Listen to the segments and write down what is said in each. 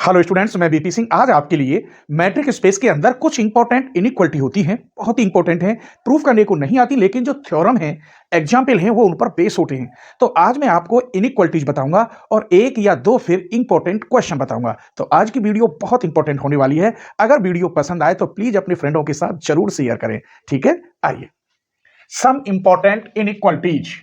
Hello students, मैं BP Singh आज आपके लिए मैट्रिक स्पेस के अंदर कुछ इंपॉर्टेंट इनइक्वालिटी होती हैं, बहुत ही इंपॉर्टेंट हैं, प्रूफ करने को नहीं आती, लेकिन जो थ्योरम है, एग्जाम्पल हैं, वो उन पर बेस होते हैं। तो आज मैं आपको इनइक्वालिटीज बताऊंगा और एक या दो फिर इंपॉर्टेंट क्वेश्चन बताऊंगा। तो आज की वीडियो बहुत इंपॉर्टेंट होने वाली है। अगर वीडियो पसंद आए तो प्लीज अपने फ्रेंडों के साथ जरूर शेयर करें। ठीक है, आइए सम इंपॉर्टेंट इनइक्वालिटीज।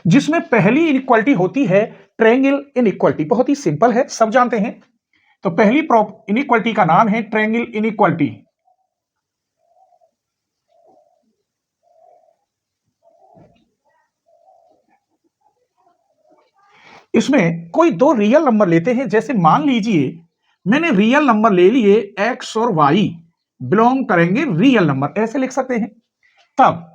जिसमें पहली इनइक्वालिटी होती है ट्रायंगल इनइक्वालिटी। बहुत ही सिंपल है, सब जानते हैं। तो पहली इनइक्वालिटी का नाम है ट्रायंगल इनइक्वालिटी। इसमें कोई दो रियल नंबर लेते हैं। जैसे मान लीजिए मैंने रियल नंबर ले लिए x और y बिलोंग करेंगे रियल नंबर, ऐसे लिख सकते हैं। तब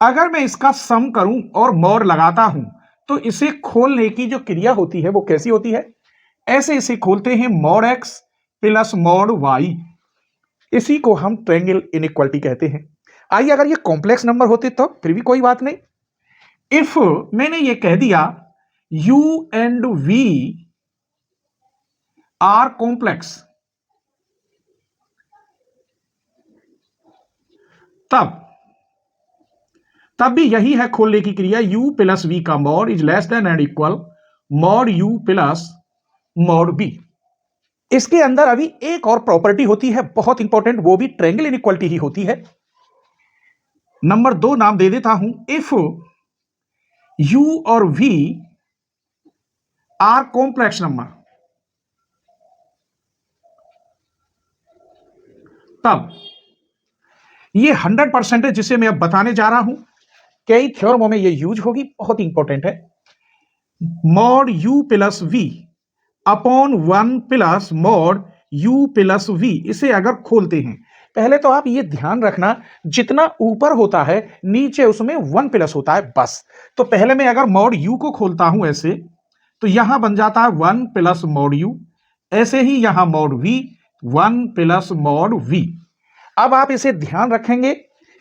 अगर मैं इसका सम करूं और मॉड लगाता हूं तो इसे खोलने की जो क्रिया होती है वो कैसी होती है? ऐसे इसे खोलते हैं mod x plus mod y। इसी को हम ट्रायंगल इनइक्वालिटी कहते हैं। आइए, अगर ये कॉम्प्लेक्स नंबर होते तो फिर भी कोई बात नहीं। इफ मैंने ये कह दिया u and v are complex, तब भी यही है खोलने की क्रिया। u प्लस वी का mod is less than and equal mod u plus mod b। इसके अंदर अभी एक और प्रॉपर्टी होती है बहुत इंपॉर्टेंट, वो भी ट्रायंगल इनइक्वालिटी ही होती है। नंबर 2 नाम दे देता हूं, इफ u और v आर कॉम्प्लेक्स नंबर, तब ये 100% है, जिसे मैं अब बताने जा रहा हूं। कई थ्योरमों में ये यूज होगी, बहुत इंपॉर्टेंट है। Mod u plus v upon 1 plus mod u plus v। इसे अगर खोलते हैं, पहले तो आप ये ध्यान रखना, जितना ऊपर होता है नीचे उसमें 1 प्लस होता है, बस। तो पहले मैं अगर मॉड u को खोलता हूं ऐसे, तो यहां बन जाता है 1 प्लस मॉड u। ऐसे ही यहां mod v 1 plus mod v। अब आप इसे ध्यान रखेंगे,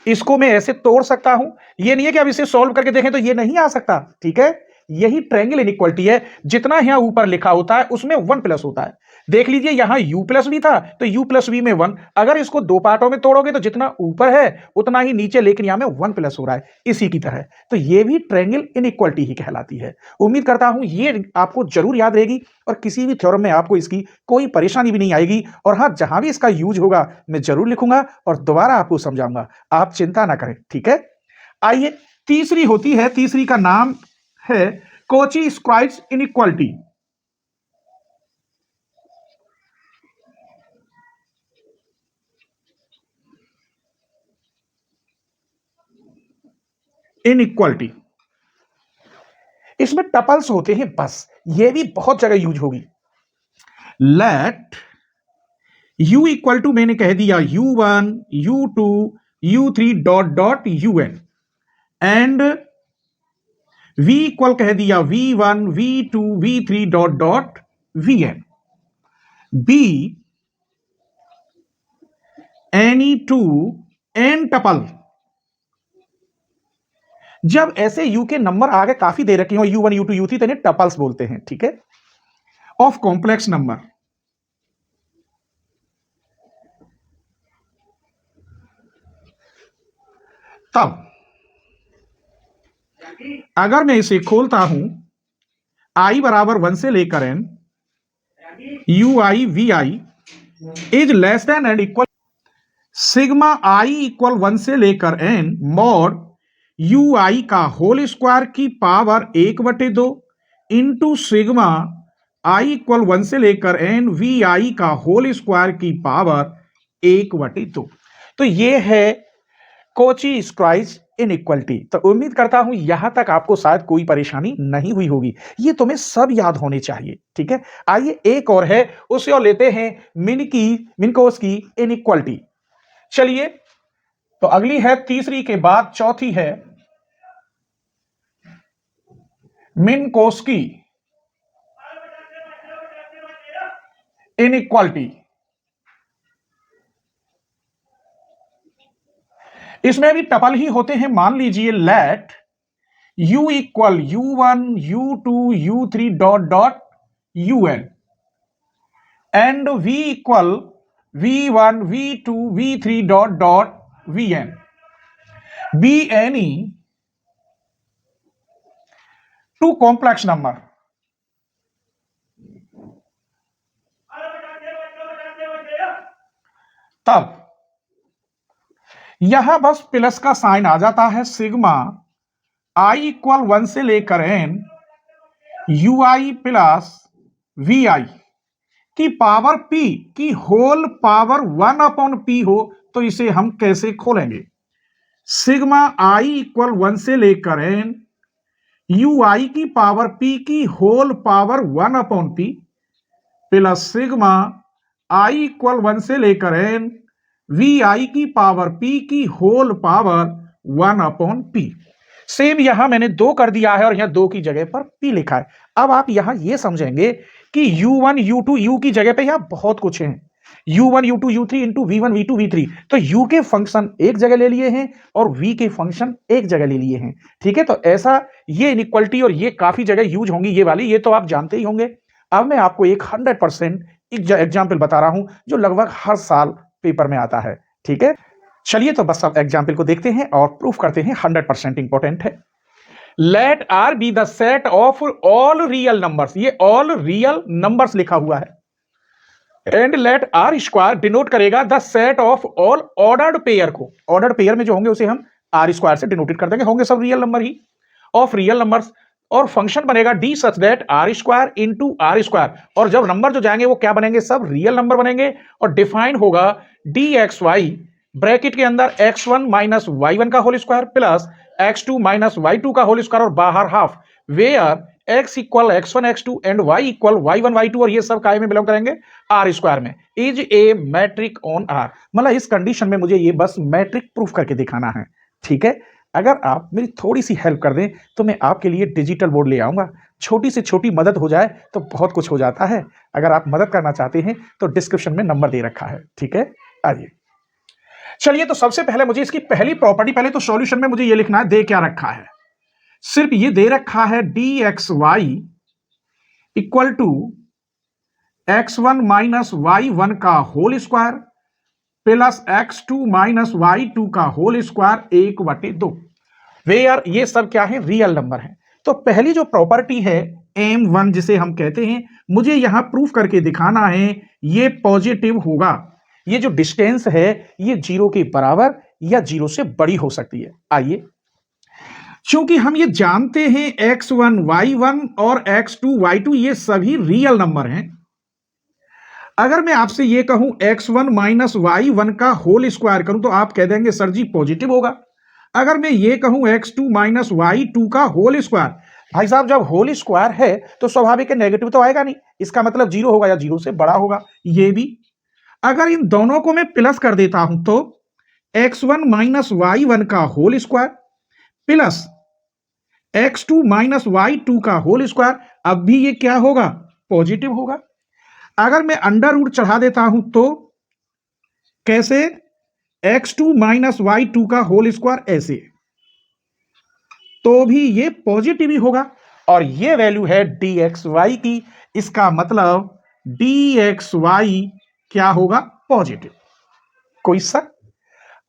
इसको मैं ऐसे तोड़ सकता हूं। ये नहीं है कि अब इसे सॉल्व करके देखें तो ये नहीं आ सकता। ठीक है, यही ट्रायंगल इनइक्वालिटी है। जितना यहां ऊपर लिखा होता है उसमें 1 प्लस होता है। देख लीजिए, यहां u प्लस वी था तो u प्लस वी में 1। अगर इसको दो पार्टों में तोड़ोगे तो जितना ऊपर है उतना ही नीचे, लेकिन यहां में 1 प्लस हो रहा है, इसी की तरह। तो ये भी ट्रायंगल इनइक्वालिटी ही कहलाती है। उम्मीद करता हूं ये आपको जरूर याद रहेगी और किसी भी थ्योरम में आपको इसकी कोई परेशानी भी नहीं आएगी। और हाँ, जहां भी इसका यूज होगा मैं जरूर लिखूंगा और दोबारा आपको समझाऊंगा, आप चिंता ना करें। ठीक है, आइए तीसरी होती है, तीसरी का नाम है कोची स्क्वायर इनइक्वालिटी। इनइक्वालिटी इसमें टपल्स होते हैं, बस। ये भी बहुत जगह यूज होगी। लेट u इक्वल टू, मैंने कह दिया u1 u2 u3 dot dot un, and v equal कह दिया v1 v2 v3 dot dot vn। b any two n tuple. जब ऐसे u के नंबर आगे काफी दे रखे हो, u1 u2 u3, तो इन्हें टपल्स बोलते हैं। ठीक है, ऑफ कॉम्प्लेक्स नंबर। तब अगर मैं इसे खोलता हूं, i बराबर 1 से लेकर n, u i v i is less than and equal sigma i equal 1 से लेकर n मॉड u i का होल स्क्वायर की power 1/2 into sigma i equal 1 से लेकर n v i का होल स्क्वायर की पावर 1/2। तो ये है कोची स्क्वायर इनइक्वालिटी। तो उम्मीद करता हूं यहां तक आपको शायद कोई परेशानी नहीं हुई होगी। ये तुम्हें सब याद होने चाहिए। ठीक है, आइए एक और है, उसे और लेते हैं मिनकोस की इनइक्वालिटी। चलिए, तो अगली है तीसरी के बाद चौथी है मिनकोस की इनइक्वालिटी। इसमें भी टपल ही होते हैं। मान लीजिए let u equal u1 u2 u3 dot dot un and v equal v1 v2 v3 dot dot vn be any two complex number। तब यहां बस प्लस का साइन आ जाता है। सिग्मा i इक्वल 1 से लेकर n ui प्लस vi की power p की होल पावर 1 अपॉन p हो तो इसे हम कैसे खोलेंगे? सिग्मा i इक्वल 1 से लेकर n ui की पावर p की whole power 1 upon p plus sigma i equal 1 से लेकर n vi की पावर p की whole power 1 upon p। Same यहां मैंने 2 कर दिया है और यहां 2 की जगह पर p लिखा है। अब आप यहां यह समझेंगे कि u1 u2 u की जगह पे यहां बहुत कुछ है। u1 u2 u3 into v1 v2 v3, तो u के फंक्शन एक जगह ले लिए हैं और v के फंक्शन एक जगह ले लिए हैं। ठीक है, तो ऐसा ये इनइक्वालिटी और ये काफी जगह यूज होंगी ये वाली, ये तो आप जानते ही होंगे। अब मैं आपको एक 100% एग्जाम्पल बता रहा हूं जो लगभग हर साल पेपर में आता है। ठीक है, चलिए तो बस अब एग्जाम्पल को देखते हैं और प्रूफ करते हैं। 100% इंपॉर्टेंट है। Let R be the set of all real numbers, ये ऑल रियल नंबर्स लिखा हुआ है। And let R square denote करेगा the set of all ordered pair को। ऑर्डर्ड पेयर में जो होंगे उसे हम आर स्क्वायर से डिनोटेड कर देंगे, होंगे सब रियल नंबर ही ऑफ रियल नंबर्स। और फंक्शन बनेगा D such that R square into R square, और जब नंबर जो जाएंगे वो क्या बनेंगे? सब रियल नंबर बनेंगे। और डिफाइन होगा डी एक्स वाई ब्रैकेट के अंदर x1 माइनस y1 का whole square plus x2 minus y2 का होल स्क्वायर और बाहर half, where x equal x1 x2 and y equal y1 y2, और ये सब काय में बिलोंग करेंगे? आर स्क्वायर में। Is a metric on R, मतलब इस कंडीशन में मुझे ये बस मैट्रिक प्रूफ करके दिखाना है। ठीक है, अगर आप मेरी थोड़ी सी हेल्प कर दें तो मैं आपके लिए डिजिटल बोर्ड ले आऊंगा। छोटी से छोटी मदद हो जाए तो बहुत कुछ हो जाता है। अगर आप मदद करना चाहते हैं तो डिस्क्रिप्शन में नंबर दे रखा है। ठीक है, आइए चलिए, तो सबसे पहले मुझे इसकी पहली प्रॉपर्टी, पहले तो सॉल्यूशन में मुझे ये लिखना है दे क्या रखा है। सिर्फ ये दे रखा है D X Y equal to x1 minus y1 का whole square plus x2 minus y2 का होल स्क्वायर 1/2, वेयर ये सब क्या है? रियल नंबर है। तो पहली जो प्रॉपर्टी है m1 जिसे हम कहते हैं, मुझे यहां प्रूफ करके दिखाना है ये पॉजिटिव होगा। ये जो डिस्टेंस है ये 0 के बराबर या 0 से बड़ी हो सकती है। आइए, क्योंकि हम ये जानते हैं x1 y1 और x2 y2 ये सभी रियल नंबर हैं। अगर मैं आपसे ये कहूं x1 माइनस y1 का होल स्क्वायर करूं तो आप कह देंगे सर जी पॉजिटिव होगा। अगर मैं ये कहूं x2 माइनस y2 का होल स्क्वायर, भाई साहब जब होल स्क्वायर है तो स्वाभाविक है नेगेटिव तो आएगा नहीं, इसका मतलब 0 होगा या 0 से बड़ा होगा। ये भी अगर इन दोनों को मैं प्लस कर देता हूं तो x1 माइनस y1 का whole square plus x2 minus y2 का होल स्क्वायर, अब भी ये क्या होगा? पॉजिटिव होगा। अगर मैं अंडर रूट चढ़ा देता हूं तो कैसे? x2 माइनस y2 का होल स्क्वायर ऐसे, तो भी ये पॉजिटिव ही होगा। और ये वैल्यू है dxy की, इसका मतलब dxy क्या होगा? पॉजिटिव। कोई शक?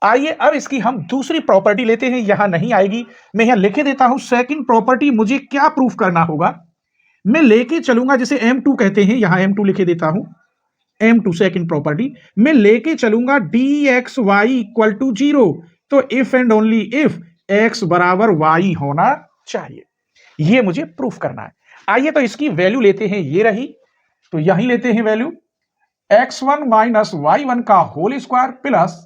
आइए अब इसकी हम दूसरी प्रॉपर्टी लेते हैं, यहां नहीं आएगी, मैं यहां लिखे देता हूं। सेकंड प्रॉपर्टी मुझे क्या प्रूफ करना होगा? मैं लेके चलूंगा जिसे m2 कहते हैं, यहां m2 लिखे देता हूं। m2 सेकंड प्रॉपर्टी मैं लेके चलूंगा dxy इक्वल टू 0, तो if and only if x बराबर y होना चाहिए, ये मुझे प्रूफ करना है। आइए तो इसकी वैल्यू लेते हैं, ये रही, तो यही लेते हैं वैल्यू x1 माइनस y1 का whole square plus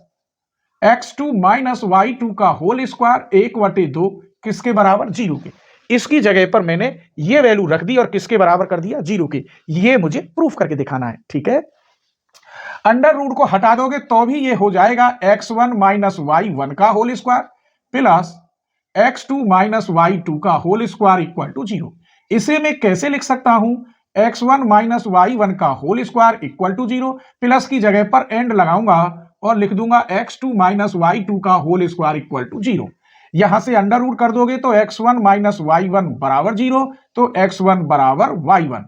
x2 minus y2 का होल स्क्वायर 1/2, किसके बराबर? 0 के। इसकी जगह पर मैंने ये वैल्यू रख दी और किसके बराबर कर दिया? 0 के। ये मुझे प्रूफ करके दिखाना है। ठीक है, अंडर रूट को हटा दोगे तो भी ये हो जाएगा x1 माइनस y1 का whole square plus x2 minus y2 का होल स्क्वायर इक्वल टू 0। इसे मैं कैसे लिख सकता हूं? x1 माइनस y1 का होल स्क्वायर इक्वल टू 0, प्लस की जगह पर एंड लगाऊंगा और लिख दूंगा x2 माइनस y2 का होल स्क्वायर इक्वल टू 0। यहां से अंडर रूट कर दोगे तो x1 माइनस y1 बराबर 0, तो x1 बराबर y1,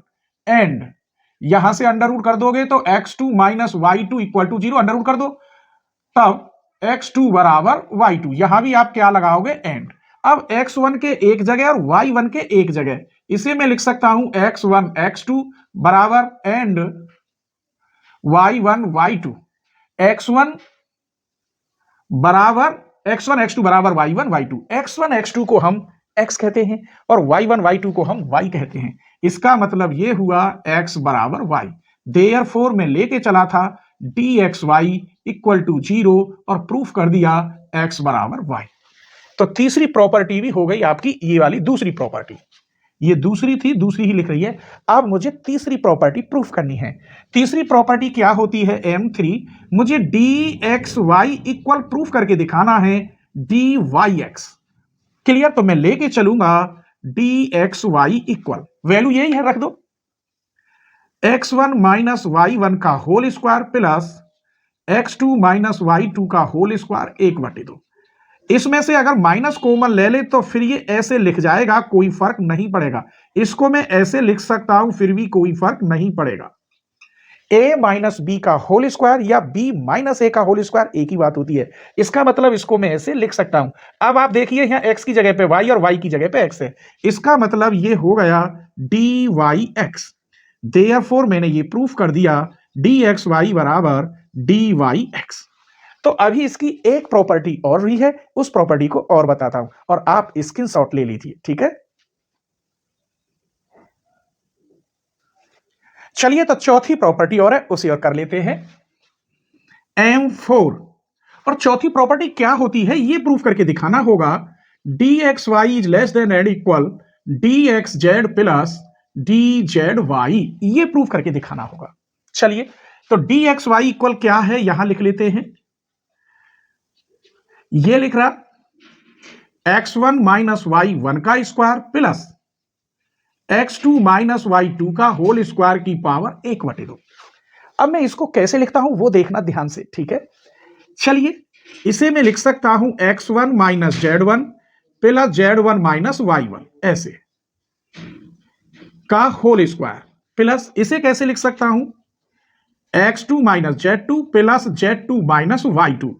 एंड यहां से अंडर रूट कर दोगे तो x2 minus y2 equal to 0, under root कर दो, तब x2 बराबर y2। यहां भी आप क्या लगाओगे, एंड। अब x1 के एक जगह और y1 के एक जगह, इसे मैं लिख सकता हूं x1 x2 बराबर एंड y1 y2। x1 बराबर x1 x2 बराबर y1 y2। x1 x2 को हम x कहते हैं और y1 y2 को हम y कहते हैं। इसका मतलब यह हुआ x बराबर y। देयरफॉर मैं लेके चला था dxy इक्वल टू 0 और प्रूफ कर दिया x बराबर y। तो तीसरी प्रॉपर्टी भी हो गई आपकी, ये वाली दूसरी प्रॉपर्टी। ये दूसरी थी, दूसरी ही लिख रही है। अब मुझे तीसरी प्रॉपर्टी प्रूफ करनी है। तीसरी प्रॉपर्टी क्या होती है, M3। मुझे dxy इक्वल प्रूफ करके दिखाना है dyx। क्लियर? तो मैं लेके चलूंगा dxy इक्वल, वैल्यू यही है, रख दो x1 माइनस y1 का whole square plus x2 minus y2 का होल स्क्वायर 1/2। इसमें से अगर माइनस कॉमन ले ले तो फिर ये ऐसे लिख जाएगा, कोई फर्क नहीं पड़ेगा। इसको मैं ऐसे लिख सकता हूं, फिर भी कोई फर्क नहीं पड़ेगा। a माइनस बी का होल स्क्वायर या b माइनस ए का होल स्क्वायर एक ही बात होती है। इसका मतलब इसको मैं ऐसे लिख सकता हूं। अब आप देखिए यहां x की जगह पे y और y की जगह पे x है। इसका मतलब ये हो गया dyx। देयरफॉर मैंने ये प्रूफ कर दिया dxy बराबर dyx। तो अभी इसकी एक प्रॉपर्टी और भी है, उस प्रॉपर्टी को और बताता हूं और आप स्क्रीनशॉट ले लीजिए, ठीक है। चलिए तो चौथी प्रॉपर्टी और है, उसे और कर लेते हैं M4। और चौथी प्रॉपर्टी क्या होती है ये प्रूफ करके दिखाना होगा dxy is less than and equal dxz plus dzy, ये प्रूफ करके दिखाना होगा। चलिए तो dxy इक्वल क्या है यहां लिख लेते हैं। ये लिख रहा x1 माइनस y1 का square plus x2 minus y2 का होल स्क्वायर की पावर 1/2। अब मैं इसको कैसे लिखता हूं वो देखना ध्यान से, ठीक है। चलिए इसे मैं लिख सकता हूं x1 minus z1 plus z1 minus y1 ऐसे का होल स्क्वायर, प्लस इसे कैसे लिख सकता हूं x2 minus z2 plus z2 minus y2।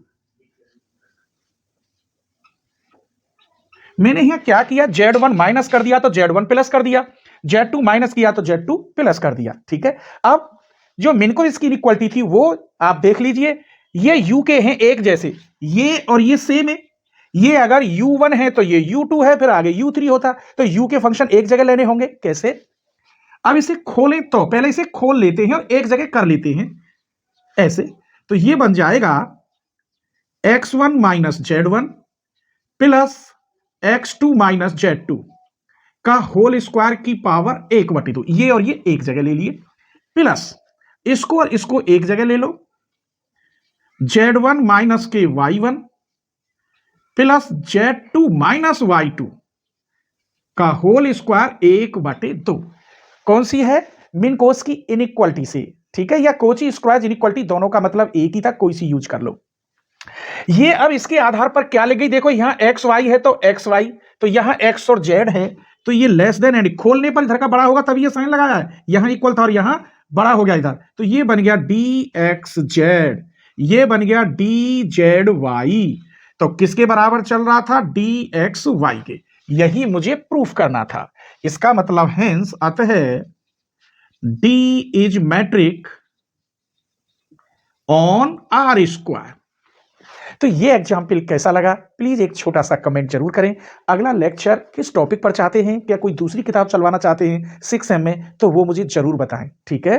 मैंने यहां क्या किया, z1 माइनस कर दिया तो z1 प्लस कर दिया, z2 माइनस किया तो z2 प्लस कर दिया, ठीक है। अब जो मिनकोव की इक्वालिटी थी वो आप देख लीजिए, ये u के हैं एक जैसे, ये और ये सेम है। ये अगर u1 है तो ये u2 है, फिर आगे u3 होता, तो u के फंक्शन एक जगह लेने होंगे। कैसे? अब इसे खोलें तो पहले इसे खोल लेते हैं और एक जगह कर लेते हैं ऐसे। तो ये बन जाएगा x1 minus z1 plus x2 minus z2 का होल स्क्वायर की पावर 1/2। ये और ये एक जगह ले लिए, प्लस इसको और इसको एक जगह ले लो, z1 माइनस के y1 plus z2 minus y2 का होल स्क्वायर 1/2। कौन सी है? मिनकोव की इनइक्वालिटी से, ठीक है, या कोची स्क्वायर इनइक्वालिटी, दोनों का मतलब एक ही था, कोई सी यूज कर लो। ये अब इसके आधार पर क्या लिख गई, देखो यहां एक्स वाई है तो एक्स वाई, तो यहां एक्स और जेड है, तो ये लेस देन एंड, खोलने पर इधर का बड़ा होगा तभी ये साइन लगाया है, यहां इक्वल था और यहां बड़ा हो गया इधर, तो ये बन गया डी एक्स जेड, ये बन गया डी जेड वाई। तो किसके बराबर चल रहा था? डी एक्स वाई के। यही मुझे प्रूफ करना था। इसका मतलब हेंस अतः D is metric on R square. तो ये एग्जाम्पल कैसा लगा प्लीज एक छोटा सा कमेंट जरूर करें। अगला लेक्चर किस टॉपिक पर चाहते हैं, क्या कोई दूसरी किताब चलवाना चाहते हैं 6th सेम में, तो वो मुझे जरूर बताएं, ठीक है।